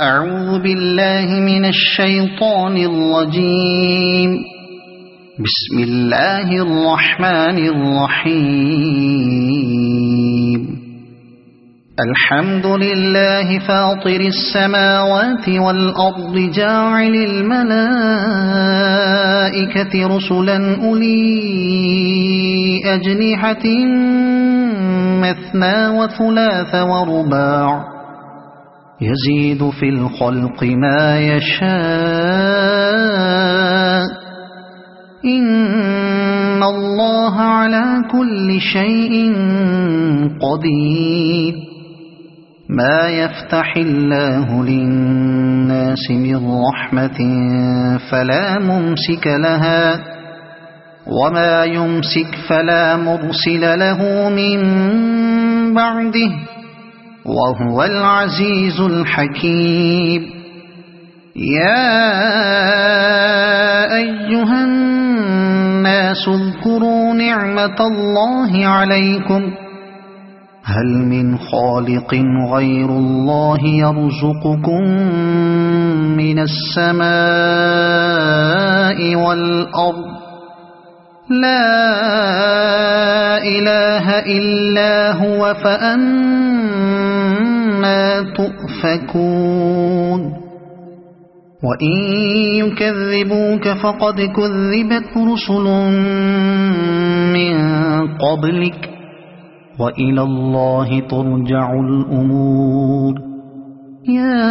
أعوذ بالله من الشيطان الرجيم. بسم الله الرحمن الرحيم. الحمد لله فاطر السماوات والأرض جاعل الملائكة رسلا أولي أجنحة مثنى وثلاث ورباع يزيد في الخلق ما يشاء إن الله على كل شيء قدير. ما يفتح الله للناس من رحمة فلا ممسك لها وما يمسك فلا مرسل له من بعده وهو العزيز الحكيم. يا أيها الناس اذكروا نعمة الله عليكم هل من خالق غير الله يرزقكم من السماء والأرض لا إله إلا هو فأنى تؤفكون. وإن يكذبوك فقد كذبت رسل من قبلك وإلى الله ترجع الأمور. يا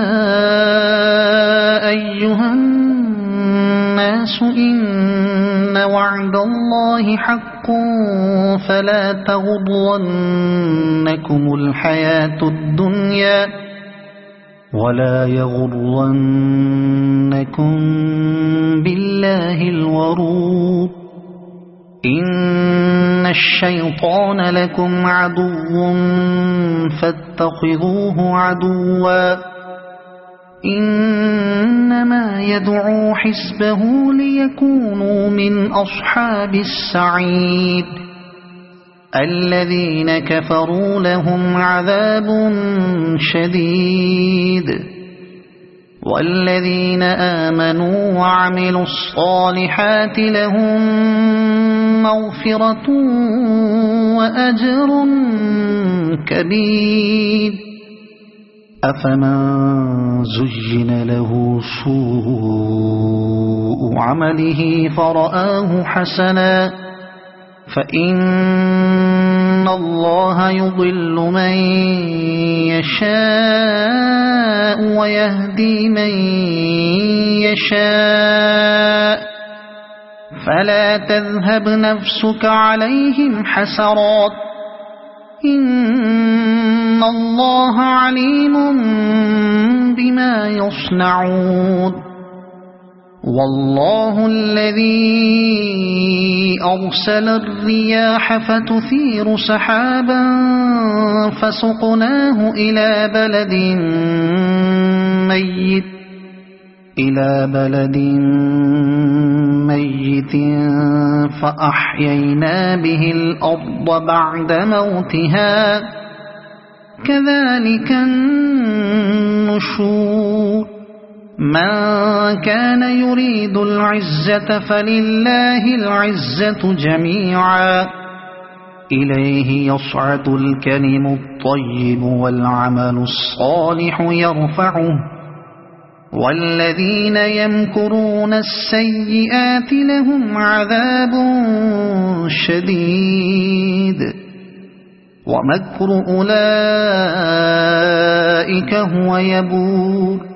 أيها الناس إن وعد الله حق فلا تغرنكم الحياة الدنيا ولا يغرنكم بالله الغرور. إن الشيطان لكم عدو فاتخذوه عدوا إنما يدعو حزبه ليكونوا من أصحاب السعيد. الذين كفروا لهم عذاب شديد والذين آمنوا وعملوا الصالحات لهم مغفرة وأجر كبير. أفمن زين له سوء عمله فرآه حسنا فإن الله يضل من يشاء ويهدي من يشاء فلا تذهب نفسك عليهم حسرات إن الله عليم بما يصنعون. والله الذي أرسل الرياح فتثير سحابا فسقناه إلى بلد ميت فأحيينا به الأرض بعد موتها كذلك النشور. من كان يريد العزة فلله العزة جميعا إليه يصعد الكلم الطيب والعمل الصالح يرفعه والذين يمكرون السيئات لهم عذاب شديد ومكر أولئك هو يبور.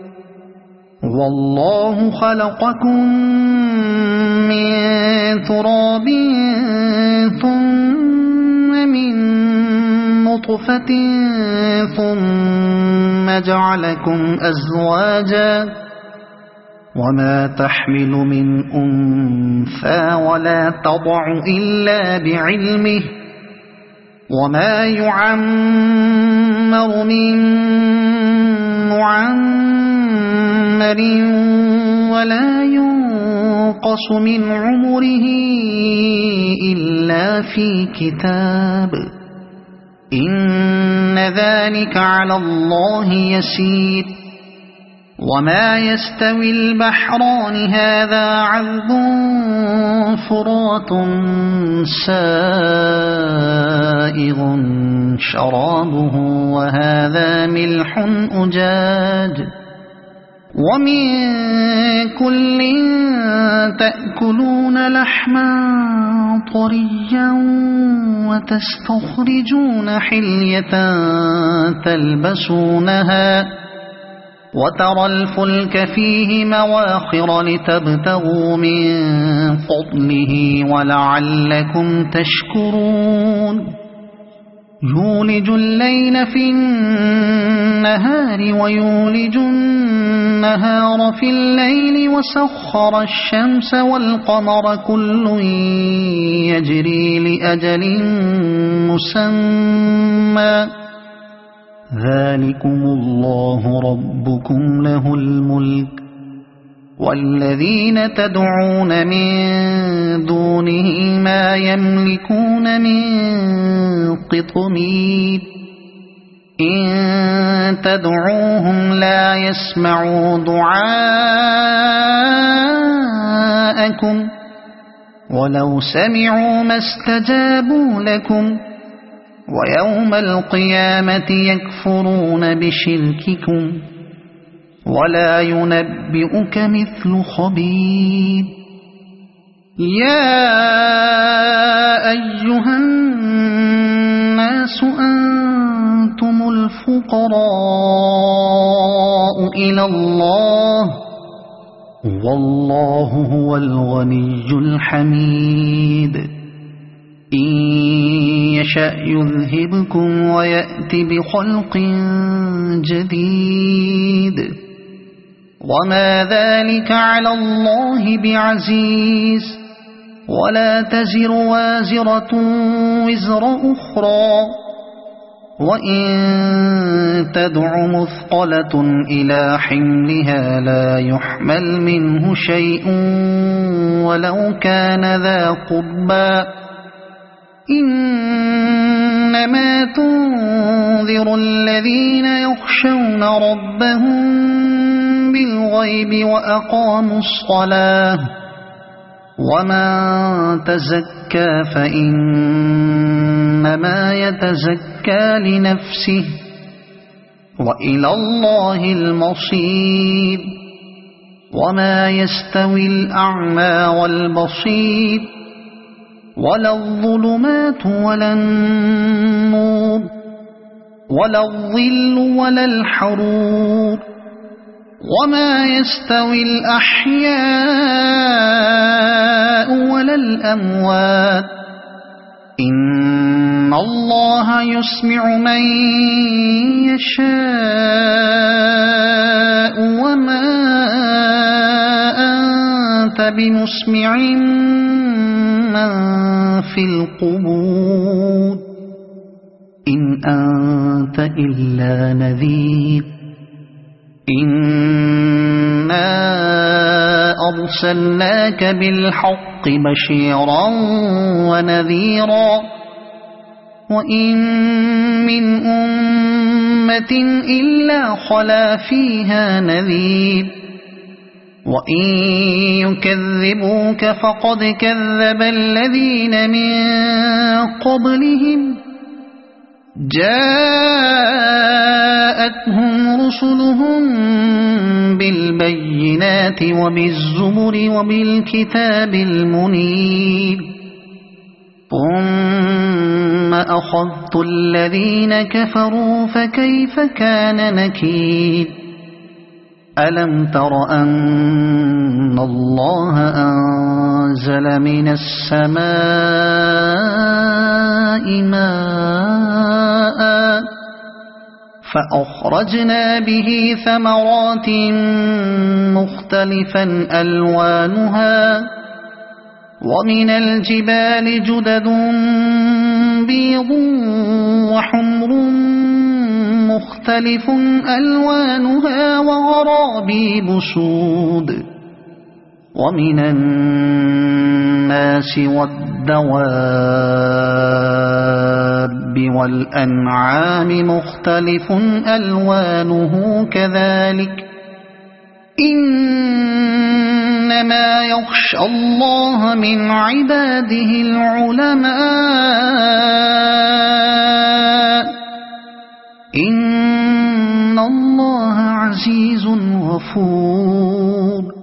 والله خلقكم من تراب ثم من نطفة ثم جعلكم أزواجا وما تحمل من أنثى ولا تضع إلا بعلمه وما يعمر من معمر ولا ينقص من عمره إلا في كتاب إن ذلك على الله يسير وما يستوي البحران هذا عذب فرات سائغ شرابه وهذا ملح أجاج ومن كل تأكلون لحما طريا وتستخرجون حلية تلبسونها وترى الفلك فيه مواخر لتبتغوا من فضله ولعلكم تشكرون يولج الليل في النهار ويولج النهار في الليل وسخر الشمس والقمر كل يجري لأجل مسمى ذلكم الله ربكم له الملك والذين تدعون من دونه ما يملكون من قطمير إن تدعوهم لا يسمعوا دعاءكم ولو سمعوا ما استجابوا لكم ويوم القيامة يكفرون بشرككم ولا ينبئك مثل خبير يا أيها الناس أنتم الفقراء إلى الله والله هو الغني الحميد إن يشأ يذهبكم ويأت بخلق جديد وما ذلك على الله بعزيز ولا تزر وازرة وزر أخرى وإن تدع مثقلة إلى حملها لا يحمل منه شيء ولو كان ذا قربى إنما تنذر الذين يخشون ربهم بالغيب وأقاموا الصلاة ومن تزكى فإنما يتزكى لنفسه وإلى الله المصير وما يستوي الأعمى والبصير ولا الظلمات ولا النور ولا الظل ولا الحرور وما يستوي الأحياء ولا الأموات إن الله يسمع من يشاء وما أنت بمسمع من في القبور إن أنت إلا نذير إنا أرسلناك بالحق بشيرا ونذيرا وإن من أمة إلا خلا فيها نذير وإن يكذبوك فقد كذب الذين من قبلهم جاءتهم رسلهم بالبينات وبالزبر وبالكتاب المنير ثم أخذت الذين كفروا فكيف كان نكير ألم تر أن الله أنزل من السماء ماء فأخرجنا به ثمرات مختلفا ألوانها ومن الجبال جدد بيض وحمر مختلف ألوانها وغرابيب سود ومن الناس والدواب والأنعام مختلف ألوانه كذلك إنما يخشى الله من عباده العلماء إن الله عزيز غفور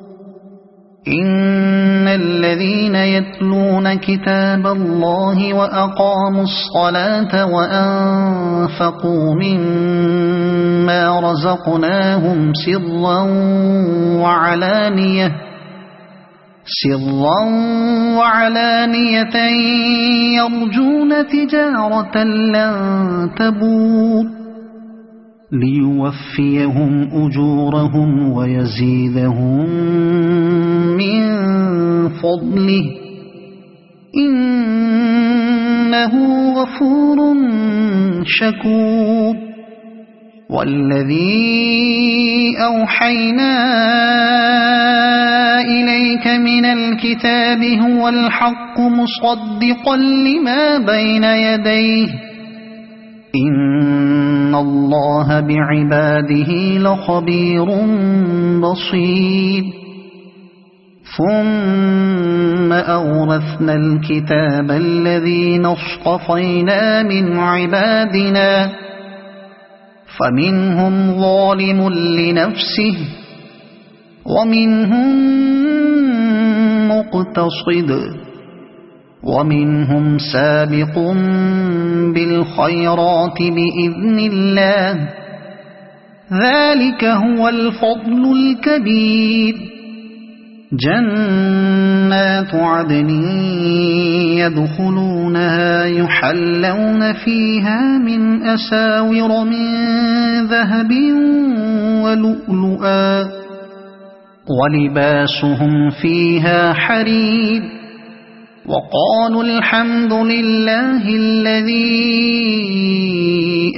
إن الذين يتلون كتاب الله وأقاموا الصلاة وأنفقوا مما رزقناهم سرا وعلانية يرجون تجارة لن تبور ليوفيهم أجورهم ويزيدهم من فضله إنه غفور شكور والذي أوحينا إليك من الكتاب هو الحق مصدقا لما بين يديه إن الله بعباده لخبير بصير ثم أورثنا الكتاب الذين اصطفينا من عبادنا فمنهم ظالم لنفسه ومنهم مقتصد ومنهم سابق بالخيرات بإذن الله ذلك هو الفضل الكبير جنات عدن يدخلونها يحلون فيها من أساور من ذهب ولؤلؤا ولباسهم فيها حرير وقالوا الحمد لله الذي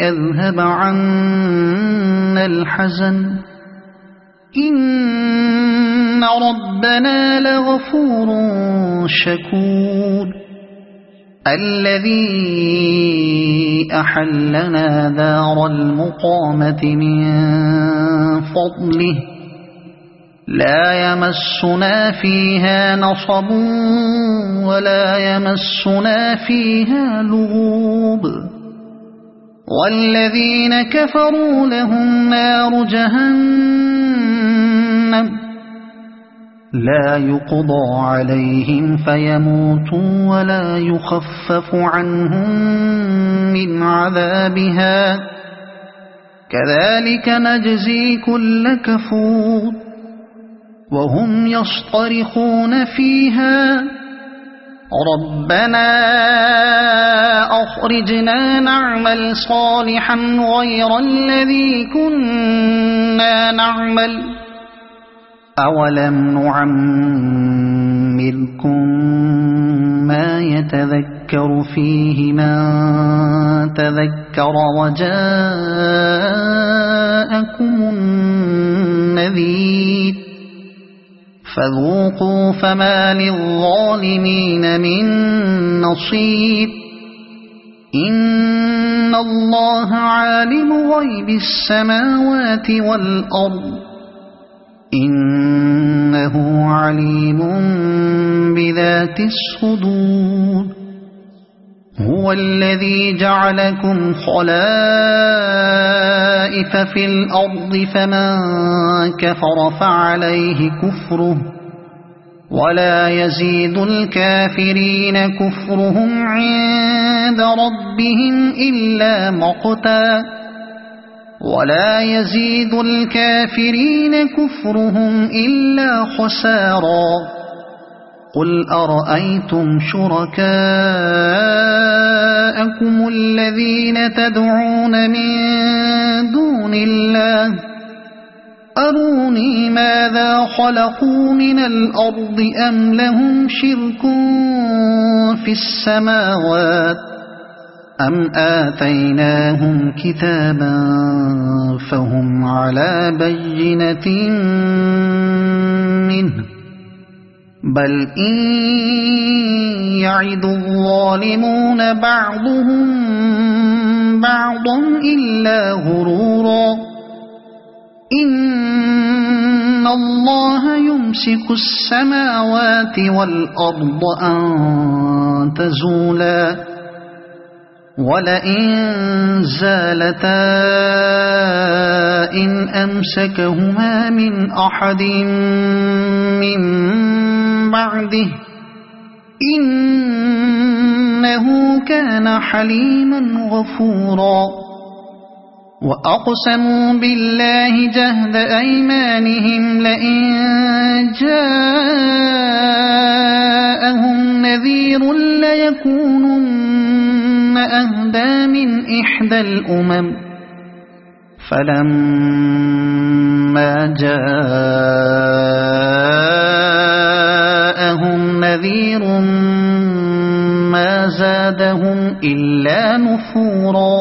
أذهب عنا الحزن إن ربنا لغفور شكور الذي أحلنا دار المقامة من فضله لا يمسنا فيها نصب ولا يمسنا فيها لغوب والذين كفروا لهم نار جهنم لا يقضى عليهم فيموتوا ولا يخفف عنهم من عذابها كذلك نجزي كل كفور وهم يصطرخون فيها ربنا أخرجنا نعمل صالحا غير الذي كنا نعمل أولم نعمركم ما يتذكر فيه من تذكر وجاءكم النذير فذوقوا فما للظالمين من نصير إن الله عالم غيب السماوات والأرض إنه عليم بذات الصدور هو الذي جعلكم خلائف في الأرض فمن كفر فعليه كفره ولا يزيد الكافرين كفرهم عند ربهم إلا مقتا ولا يزيد الكافرين كفرهم إلا خسارا قل أرأيتم شركاءكم الذين تدعون من دون الله أروني ماذا خلقوا من الأرض أم لهم شرك في السماوات أم آتيناهم كتابا فهم على بينة منه بل إن يعد الظالمون بعضهم بعضا إلا غرورا إن الله يمسك السماوات والأرض أن تزولا ولئن زالتا إن أمسكهما من أحد من بعده إنه كان حليما غفورا وأقسموا بالله جهد أيمانهم لئن جاءهم نذير ليكونن أهدى من إحدى الأمم فلما جاءهم نذير ما زادهم إلا نفورا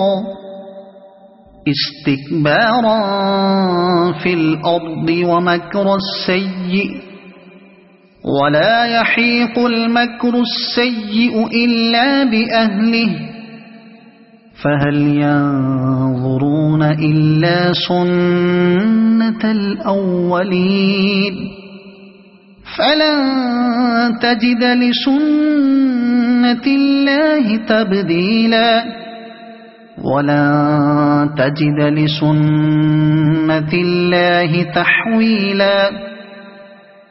استكبارا في الأرض ومكر السيء ولا يحيق المكر السيء إلا بأهله فهل ينظرون إلا سنة الأولين فلن تجد لسنة الله تبديلا ولن تجد لسنة الله تحويلا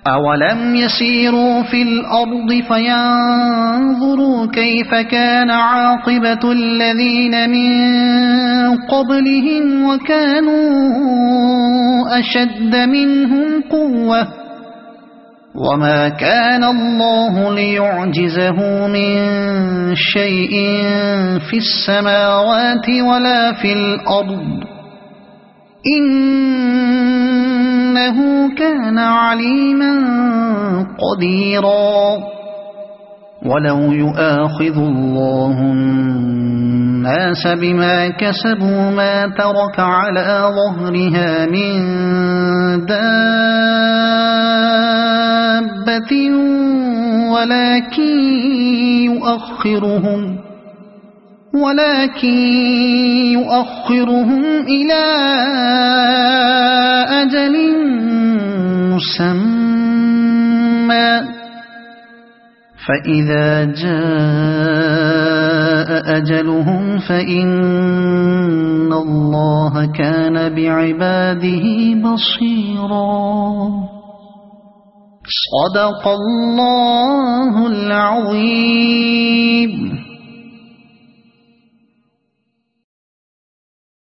أولم يسيروا في الأرض فينظروا كيف كان عاقبة الذين من قبلهم وكانوا أشد منهم قوة وما كان الله ليعجزه من شيء في السماوات ولا في الأرض إنه كان عليما قديرا ولو يؤاخذ الله الناس بما كسبوا ما ترك على ظهرها من دابة ولكن يؤخرهم إلى أجل مسمى فإذا جاء أجلهم فإن الله كان بعباده بصيرا صدق الله العظيم.